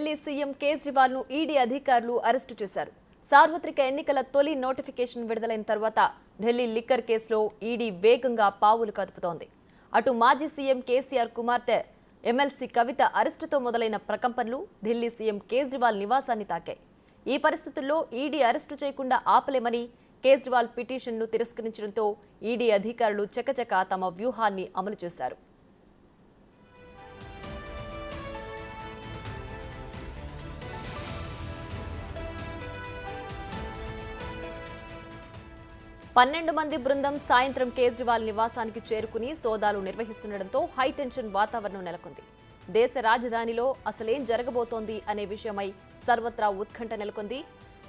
Delhi CM Kejriwal ను ED అధికారులు arrest చేశారు. సార్వత్రిక ఎన్నికల తొలి నోటిఫికేషన్ విడుదలైన తర్వాత ఢిల్లీ లిక్కర్ కేసులో ఈడీ వేగంగా పావులు కదుపుతోంది. అటు మాజీ సీఎం కేసీఆర్ కుమార్తె ఎమ్మెల్సీ కవిత అరెస్టుతో మొదలైన ప్రకంపనలు ఢిల్లీ సీఎం కేజ్రీవాల్ నివాసాన్ని తాకాయి. ఈ పరిస్థితుల్లో ఈడీ అరెస్టు చేయకుండా ఆపలేమని కేజ్రీవాల్ పిటిషన్ను తిరస్కరించడంతో ఈడీ అధికారులు చకచకా తమ వ్యూహాన్ని అమలు చేశారు. పన్నెండు మంది బృందం సాయంత్రం కేజ్రీవాల్ నివాసానికి చేరుకుని సోదాలు నిర్వహిస్తుండటంతో హైటెన్షన్ వాతావరణం నెలకొంది. దేశ రాజధానిలో అసలేం జరగబోతోంది అనే విషయమై సర్వత్రా ఉత్కంఠ నెలకొంది.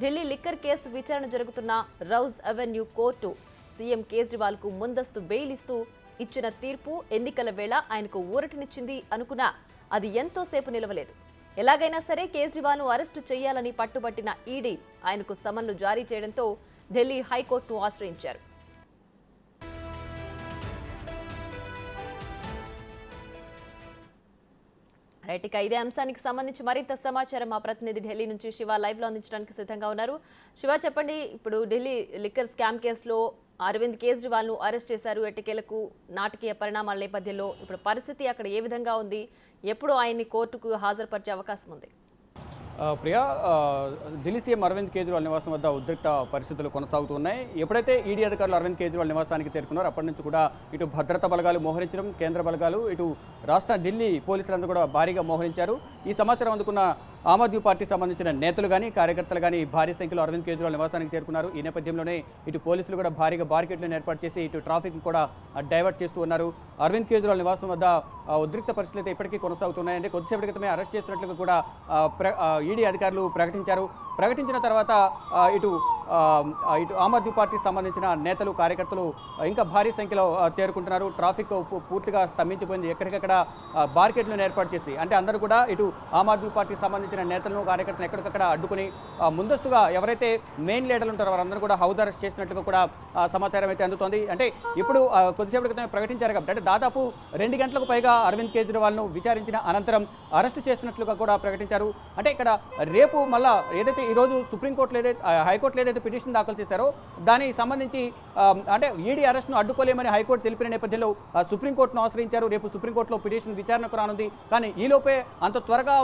ఢిల్లీ లిక్కర్ కేసు విచారణ జరుగుతున్న Rouse Avenue court CM Kejriwal కు ముందస్తు బెయిల్ ఇస్తూ ఇచ్చిన తీర్పు ఎన్నికల వేళ ఆయనకు ఊరటనిచ్చింది అనుకున్నా అది ఎంతోసేపు నిలవలేదు. ఎలాగైనా సరే కేజ్రీవాల్ ను అరెస్టు చేయాలని పట్టుబట్టిన ఈడీ ఆయనకు సమన్లు జారీ చేయడంతో ఢిల్లీ హైకోర్టును ఆశ్రయించారు. రైట్, ఇక ఇదే అంశానికి సంబంధించి మరింత సమాచారం మా ప్రతినిధి ఢిల్లీ నుంచి శివ లైవ్ లో అందించడానికి సిద్ధంగా ఉన్నారు. శివ, చెప్పండి, ఇప్పుడు ఢిల్లీ లిక్కర్ స్కామ్ కేసులో అరవింద్ కేజ్రీవాల్ ను అరెస్ట్ చేశారు. ఎట్టకేలకు నాటకీయ పరిణామాల నేపథ్యంలో ఇప్పుడు పరిస్థితి అక్కడ ఏ విధంగా ఉంది? ఎప్పుడు ఆయన్ని కోర్టుకు హాజరుపరిచే అవకాశం ఉంది? ప్రియా, ఢిల్లీ సీఎం అరవింద్ కేజ్రీవాల్ నివాసం వద్ద ఉద్రిక్త పరిస్థితులు కొనసాగుతున్నాయి. ఎప్పుడైతే ఈడీ అధికారులు అరవింద్ కేజ్రీవాల్ నివాసానికి చేరుకున్నారో అప్పటి నుంచి కూడా ఇటు భద్రతా బలగాలు మోహరించడం, కేంద్ర బలగాలు, ఇటు రాష్ట్ర ఢిల్లీ పోలీసులందరూ కూడా భారీగా మోహరించారు. ఈ సమాచారం అందుకున్న ఆమ్ ఆద్మీ పార్టీకి సంబంధించిన నేతలు కానీ కార్యకర్తలు కానీ భారీ సంఖ్యలో అరవింద్ కేజ్రీవాల్ నివాసానికి చేరుకున్నారు. ఈ నేపథ్యంలోనే ఇటు పోలీసులు కూడా భారీగా బారికేడ్లను ఏర్పాటు చేసి ఇటు ట్రాఫిక్ కూడా డైవర్ట్ చేస్తూ ఉన్నారు. అరవింద్ కేజ్రీవాల్ నివాసం వద్ద ఉద్రిక్త పరిస్థితులు అయితే ఇప్పటికీ కొనసాగుతున్నాయి. అంటే కొద్దిసేపటి క్రితమే అరెస్ట్ చేస్తున్నట్లుగా కూడా ఈడీ అధికారులు ప్రకటించిన తర్వాత ఇటు ఆమ్ ఆద్మీ పార్టీకి సంబంధించిన నేతలు కార్యకర్తలు ఇంకా భారీ సంఖ్యలో చేరుకుంటున్నారు. ట్రాఫిక్ పూర్తిగా స్తంభించిపోయింది. ఎక్కడికక్కడ బారికేడ్లను ఏర్పాటు చేసి అంటే అందరూ కూడా ఇటు ఆమ్ ఆద్మీ పార్టీకి సంబంధించిన నేతలను కార్యకర్తలను ఎక్కడికక్కడ అడ్డుకుని ముందస్తుగా ఎవరైతే మెయిన్ లీడర్లు ఉంటారో వారందరూ కూడా హౌస్ అరెస్ట్ చేసినట్లుగా కూడా సమాచారం అయితే అందుతోంది. అంటే ఇప్పుడు కొద్దిసేపటి క్రితమే ప్రకటించారు కాబట్టి అంటే దాదాపు 2 గంటలకు పైగా అరవింద్ కేజ్రీవాల్ను విచారించిన అనంతరం అరెస్టు చేస్తున్నట్లుగా కూడా ప్రకటించారు. అంటే ఇక్కడ రేపు మళ్ళా ఏదైతే ఈరోజు సుప్రీంకోర్టులో హైకోర్టులో ఏదైతే పిటిషన్ దాఖలు చేశారో దానికి సంబంధించి అంటే ఈడీ అరెస్ట్ను అడ్డుకోలేమని హైకోర్టు తెలిపిన నేపథ్యంలో సుప్రీంకోర్టును ఆశ్రయించారు. రేపు సుప్రీంకోర్టులో పిటిషన్ విచారణకు రానుంది. కానీ ఈలోపే అంత త్వరగా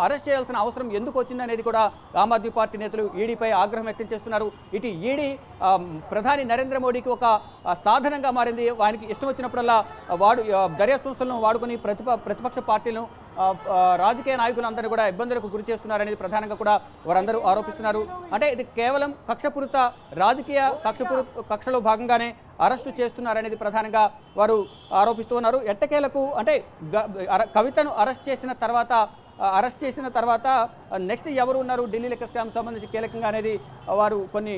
అరెస్ట్ చేయాల్సిన అవసరం ఎందుకు వచ్చిందనేది కూడా ఆమ్ ఆద్మీ పార్టీ నేతలు ఈడీపై ఆగ్రహం వ్యక్తం చేస్తున్నారు. ఇటు ఈడీ ప్రధాని నరేంద్ర మోడీకి ఒక సాధనంగా మారింది. ఆయనకి ఇష్టం వచ్చినప్పుడల్లా దర్యాప్తు సంస్థలను వాడుకొని ప్రతిపక్ష పార్టీలను రాజకీయ నాయకులందరూ కూడా ఇబ్బందులకు గురి చేస్తున్నారనేది ప్రధానంగా కూడా వారందరూ ఆరోపిస్తున్నారు. అంటే ఇది కేవలం రాజకీయ కక్షలో భాగంగానే అరెస్టు చేస్తున్నారనేది ప్రధానంగా వారు ఆరోపిస్తూ ఉన్నారు. ఎట్టకేలకు అంటే కవితను అరెస్ట్ చేసిన తర్వాత నెక్స్ట్ ఎవరు ఉన్నారు ఢిల్లీ లిక్కర్ స్కామ్ సంబంధించి కీలకంగా అనేది వారు కొన్ని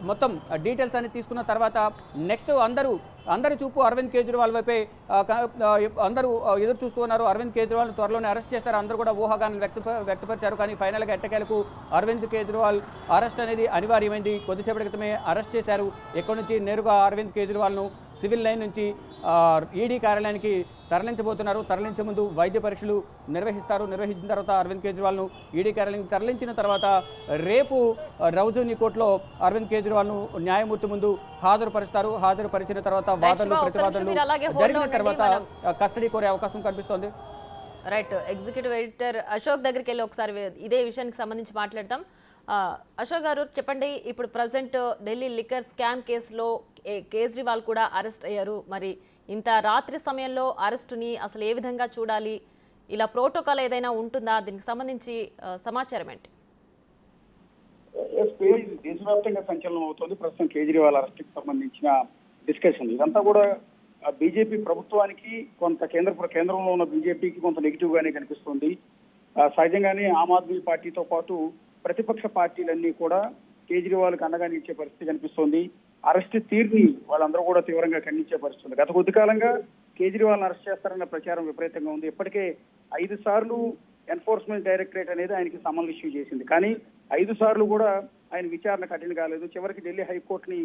మొత్తం డీటెయిల్స్ అన్ని తీసుకున్న తర్వాత నెక్స్ట్ అందరి చూపు అరవింద్ కేజ్రీవాల్ వైపే అందరూ ఎదురు చూస్తూ ఉన్నారు. అరవింద్ కేజ్రీవాల్ త్వరలోనే అరెస్ట్ చేస్తారు. అందరూ కూడా ఊహాగానం వ్యక్తపరిచారు. కానీ ఫైనల్గా ఎట్టకేలకు అరవింద్ కేజ్రీవాల్ అరెస్ట్ అనేది అనివార్యమైంది. కొద్దిసేపటి క్రితమే అరెస్ట్ చేశారు. ఎక్కడి నుంచి నేరుగా అరవింద్ కేజ్రీవాల్ను సివిల్ లైన్ నుంచి ఈడీ కార్యాలయానికి తరలించబోతున్నారు. తరలించే ముందు వైద్య పరీక్షలు నిర్వహించిన తర్వాత అరవింద్ కేజ్రీవాల్ను ఈడీ కార్యాలయానికి తరలించిన తర్వాత రేపు రౌజోని కోర్టులో అరవింద్ కేజ్రీవాల్ను న్యాయమూర్తి ముందు హాజరుపరిచిన తర్వాత వాదనలు ప్రతివాదనలు జరిగిన తర్వాత కస్టడీ కోరే అవకాశం కనిపిస్తోంది. రైట్, ఎగ్జిక్యూటివ్ ఎడిటర్ అశోక్ దగ్గరికి వెళ్ళి ఒకసారి ఇదే విషయానికి సంబంధించి మాట్లాడతాం. అశోక్ గారు, చెప్పండి, ఇప్పుడు ప్రజెంట్ ఢిల్లీ లిక్కర్ స్కామ్ కేసులో కేజ్రీవాల్ కూడా అరెస్ట్ అయ్యారు. మరి ఇంత రాత్రి సమయంలో అరెస్టుని అసలు ఏ విధంగా చూడాలి? ఇలా ప్రోటోకాల్ ఏదైనా ఉంటుందా? దీనికి సంబంధించి సమాచారం ఏంటి? దేశవ్యాప్తంగా సంచలనం అవుతుంది ప్రస్తుతం కేజ్రీవాల్ అరెస్ట్కి సంబంధించిన డిస్కషన్. ఇదంతా కూడా బీజేపీ ప్రభుత్వానికి కొంత కేంద్రంలో ఉన్న బీజేపీకి కొంత నెగిటివ్ గానే కనిపిస్తుంది. సహజంగానే ఆమ్ ఆద్మీ పార్టీతో పాటు ప్రతిపక్ష పార్టీలన్నీ కూడా కేజ్రీవాల్కి అండగా నిలిచే పరిస్థితి కనిపిస్తోంది. అరెస్ట్ తీరుని వాళ్ళందరూ కూడా తీవ్రంగా ఖండించే పరిస్థితుంది. గత కొద్ది కాలంగా కేజ్రీవాల్ అరెస్ట్ చేస్తారన్న ప్రచారం విపరీతంగా ఉంది. ఇప్పటికే 5 సార్లు ఎన్ఫోర్స్మెంట్ డైరెక్టరేట్ అనేది ఆయనకి సమన్లు ఇష్యూ చేసింది. కానీ 5 సార్లు కూడా ఆయన విచారణ కఠిన కాలేదు. చివరికి ఢిల్లీ హైకోర్టుని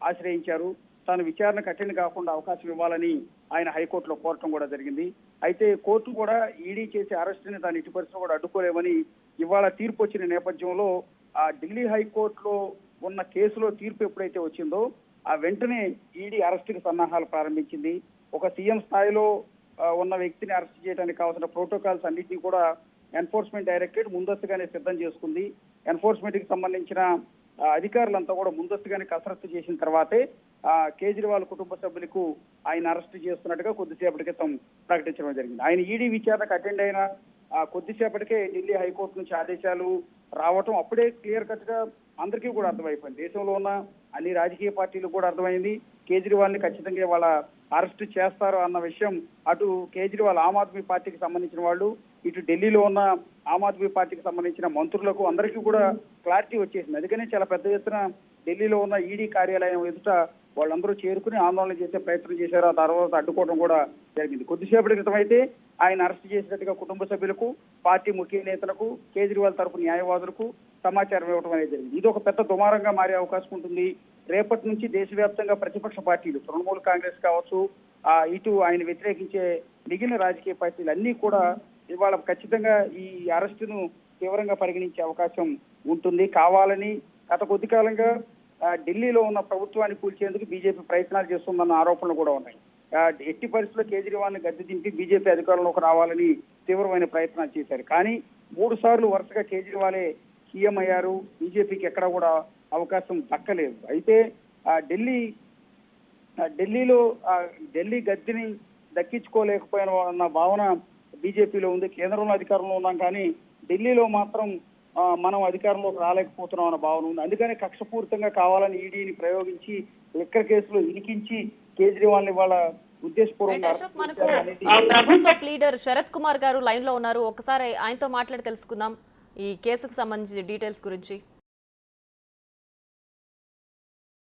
ఆశ్రయించారు. తాను విచారణ కఠిన కాకుండా అవకాశం ఇవ్వాలని ఆయన హైకోర్టులో కోరటం కూడా జరిగింది. అయితే కోర్టు కూడా ఈడీ చేసే అరెస్ట్ని తాను ఇటు పరిస్థితుల్లో కూడా అడ్డుకోలేమని ఇవాళ తీర్పు వచ్చిన నేపథ్యంలో ఆ ఢిల్లీ హైకోర్టులో ఉన్న కేసులో తీర్పు ఎప్పుడైతే వచ్చిందో ఆ వెంటనే ఈడీ అరెస్టుకి సన్నాహాలు ప్రారంభించింది. ఒక సీఎం స్థాయిలో ఉన్న వ్యక్తిని అరెస్ట్ చేయడానికి కావాల్సిన ప్రోటోకాల్స్ అన్నింటినీ కూడా ఎన్ఫోర్స్మెంట్ డైరెక్టరేట్ ముందస్తుగానే సిద్ధం చేసుకుంది. ఎన్ఫోర్స్మెంట్ కి సంబంధించిన అధికారులంతా కూడా ముందస్తుగానే కసరత్తు చేసిన తర్వాతే కేజ్రీవాల్ కుటుంబ సభ్యులకు ఆయన అరెస్ట్ చేస్తున్నట్టుగా కొద్దిసేపటి క్రితం ప్రకటించడం జరిగింది. ఆయన ఈడీ విచారణకు అటెండ్ అయిన కొద్దిసేపటికే ఢిల్లీ హైకోర్టు నుంచి ఆదేశాలు రావటం అప్పుడే క్లియర్ కట్ గా అందరికీ కూడా అర్థమైపోయింది. దేశంలో ఉన్న అన్ని రాజకీయ పార్టీలకు కూడా అర్థమైంది. కేజ్రీవాల్ ని ఖచ్చితంగా వాళ్ళ అరెస్ట్ చేస్తారు అన్న విషయం అటు కేజ్రీవాల్ ఆమ్ ఆద్మీ పార్టీకి సంబంధించిన వాళ్ళు, ఇటు ఢిల్లీలో ఉన్న ఆమ్ ఆద్మీ పార్టీకి సంబంధించిన మంత్రులకు అందరికీ కూడా క్లారిటీ వచ్చేసింది. అందుకనే చాలా పెద్ద ఎత్తున ఢిల్లీలో ఉన్న ఈడీ కార్యాలయం ఎదుట వాళ్ళందరూ చేరుకుని ఆందోళన చేసే ప్రయత్నం చేశారు. ఆ తర్వాత అడ్డుకోవడం కూడా జరిగింది. కొద్దిసేపటి క్రితం అయితే ఆయన అరెస్ట్ చేసినట్టుగా కుటుంబ సభ్యులకు, పార్టీ ముఖ్య నేతలకు, కేజ్రీవాల్ తరపు న్యాయవాదులకు సమాచారం ఇవ్వడం అనేది జరిగింది. ఇది ఒక పెద్ద దుమారంగా మారే అవకాశం ఉంటుంది. రేపటి నుంచి దేశవ్యాప్తంగా ప్రతిపక్ష పార్టీలు, తృణమూల్ కాంగ్రెస్ కావచ్చు, ఇటు ఆయన వ్యతిరేకించే మిగిలిన రాజకీయ పార్టీలు అన్ని కూడా ఇవాళ ఖచ్చితంగా ఈ అరెస్టును తీవ్రంగా పరిగణించే అవకాశం ఉంటుంది. కావాలని గత కొద్ది కాలంగా ఢిల్లీలో ఉన్న ప్రభుత్వాన్ని కూల్చేందుకు బీజేపీ ప్రయత్నాలు చేస్తుందన్న ఆరోపణలు కూడా ఉన్నాయి. ఎట్టి పరిస్థితుల్లో కేజ్రీవాల్ ని గద్దె దింపి బీజేపీ అధికారంలోకి రావాలని తీవ్రమైన ప్రయత్నాలు చేశారు. కానీ 3 సార్లు వరుసగా కేజ్రీవాలే సీఎం అయ్యారు. బీజేపీకి ఎక్కడా కూడా అవకాశం దక్కలేదు. అయితే ఢిల్లీ గద్దెని దక్కించుకోలేకపోయిన అన్న భావన బీజేపీలో ఉంది. కేంద్రంలో అధికారంలో ఉన్నాం కానీ ఢిల్లీలో మాత్రం మనం అధికారంలోకి రాలేకపోతున్నాం అన్న భావన ఉంది. అందుకని కక్షపూరితంగా కావాలని ఈడీని ప్రయోగించి లిక్కర్ కేసులో ఇరికించి కేజ్రీవాల్ ని వాళ్ళ ఉద్దేశపూర్వకంగా మనకు ప్రభుత్వ లీడర్ శరత్ కుమార్ గారు లైన్ లో ఉన్నారు. ఒకసారి ఆయనతో మాట్లాడి తెలుసుకుందాం ఈ కేసుకు సంబంధించిన డీటెయిల్స్ గురించి.